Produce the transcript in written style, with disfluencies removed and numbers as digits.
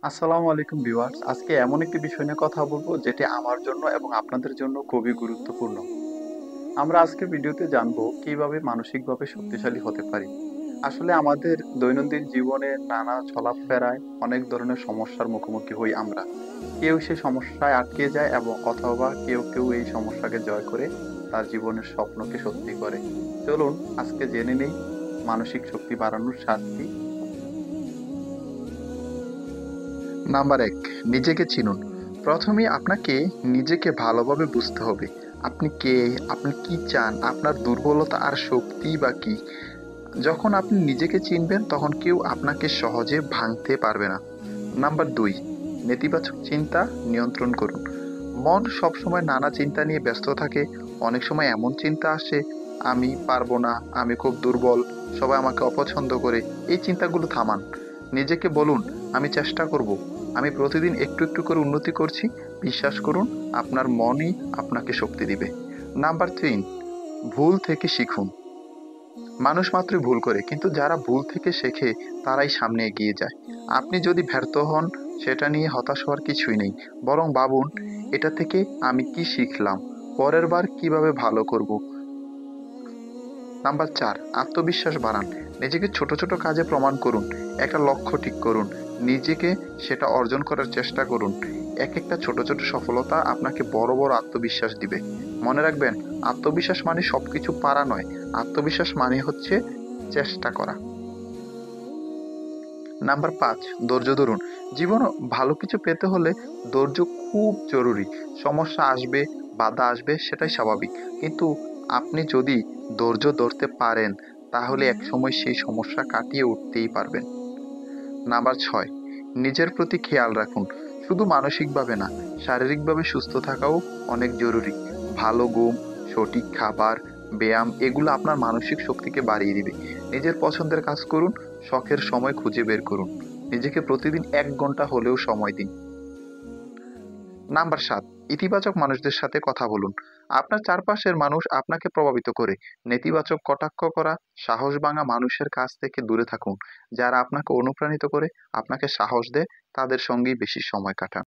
আসসালামু আলাইকুম ভিউয়ার্স। আজকে এমন একটি বিষয় নিয়ে কথা বলবো যেটি আমার জন্য এবং আপনাদের জন্য খুবই গুরুত্বপূর্ণ। আমরা আজকে ভিডিওতে জানবো কিভাবে মানসিকভাবে শক্তিশালী হতে পারি। আসলে আমাদের দৈনন্দিন জীবনে নানা চলাফেরায় অনেক ধরনের সমস্যার মুখোমুখি হই আমরা। কেউ সেই সমস্যায় আটকে যায় এবং অথবা কেউ এই সমস্যাকে জয় করে তার জীবনের স্বপ্নকে সত্যি করে। চলুন আজকে জেনে নেই মানসিক শক্তি বাড়ানোর 7টি। নাম্বার ১, নিজেকে চিনুন। প্রথমেই আপনাকে নিজেকে ভালোভাবে বুঝতে হবে। আপনি কে? আপনি কি চান? আপনার দুর্বলতা আর শক্তিই বা কি? যখন আপনি নিজেকে চিনবেন তখন কেউ আপনাকে সহজে ভাঙতে পারবে না। নাম্বার ২, নেতিবাচক চিন্তা নিয়ন্ত্রণ করুন। মন সবসময় নানা চিন্তা নিয়ে ব্যস্ত থাকে। অনেক সময় এমন চিন্তা আসে, আমি পারবো না, আমি খুব দুর্বল, সবাই আমাকে অপছন্দ করে। এই চিন্তাগুলো থামান। নিজেকে বলুন, আমি চেষ্টা করব। আমি প্রতিদিন একটু করে উন্নতি করছি। বিশ্বাস করুন, আপনার মনই আপনাকে শক্তি দিবে। নাম্বার ৩, ভুল থেকে শিখুন। মানুষ মাত্রই ভুল করে, কিন্তু যারা ভুল থেকে শেখে তারাই সামনে এগিয়ে যায়। আপনি যদি ব্যর্থ হন, সেটা নিয়ে হতাশ হওয়ার কিছুই নেই। বরং ভাবুন, এটা থেকে আমি কি শিখলাম? পরের বার কিভাবে ভালো করব? নাম্বার ৪, আত্মবিশ্বাস বাড়ান। নিজেকে ছোট কাজে প্রমাণ করুন। একটা লক্ষ্য ঠিক করুন। নিজেকে সেটা অর্জন করার চেষ্টা করুন। একেকটা ছোট সফলতা আপনাকে বড় আত্মবিশ্বাস দিবে। মনে রাখবেন, আত্মবিশ্বাস মানে সবকিছু পারা নয়। আত্মবিশ্বাস মানে হচ্ছে চেষ্টা করা। নাম্বার ৫, ধৈর্য ধরুন। জীবনে ভালো কিছু পেতে হলে ধৈর্য খুব জরুরি। সমস্যা আসবে, বাধা আসবে, সেটাই স্বাভাবিক। কিন্তু আপনি যদি ধৈর্য ধরতে পারেন, তাহলে একসময় সেই সমস্যা কাটিয়ে উঠতেই পারবেন। নাম্বার ৬, নিজের প্রতি খেয়াল রাখুন। শুধু মানসিকভাবে না, শারীরিকভাবে সুস্থ থাকাও অনেক জরুরি। ভালো ঘুম, সঠিক খাবার, ব্যায়াম এগুলো আপনার মানসিক শক্তিকে বাড়িয়ে দিবে। নিজের পছন্দের কাজ করুন, শখের সময় খুঁজে বের করুন। নিজেকে প্রতিদিন ১ ঘন্টা হলেও সময় দিন। নাম্বার ৭, ইতিবাচক মানুষদের সাথে কথা বলুন। আপনার চারপাশের মানুষ আপনাকে প্রভাবিত করে। নেতিবাচক কটাক্ষ করা, সাহস ভাঙা মানুষের কাছ থেকে দূরে থাকুন। যারা আপনাকে অনুপ্রাণিত করে, আপনাকে সাহস দেয়, তাদের সঙ্গেই বেশি সময় কাটান।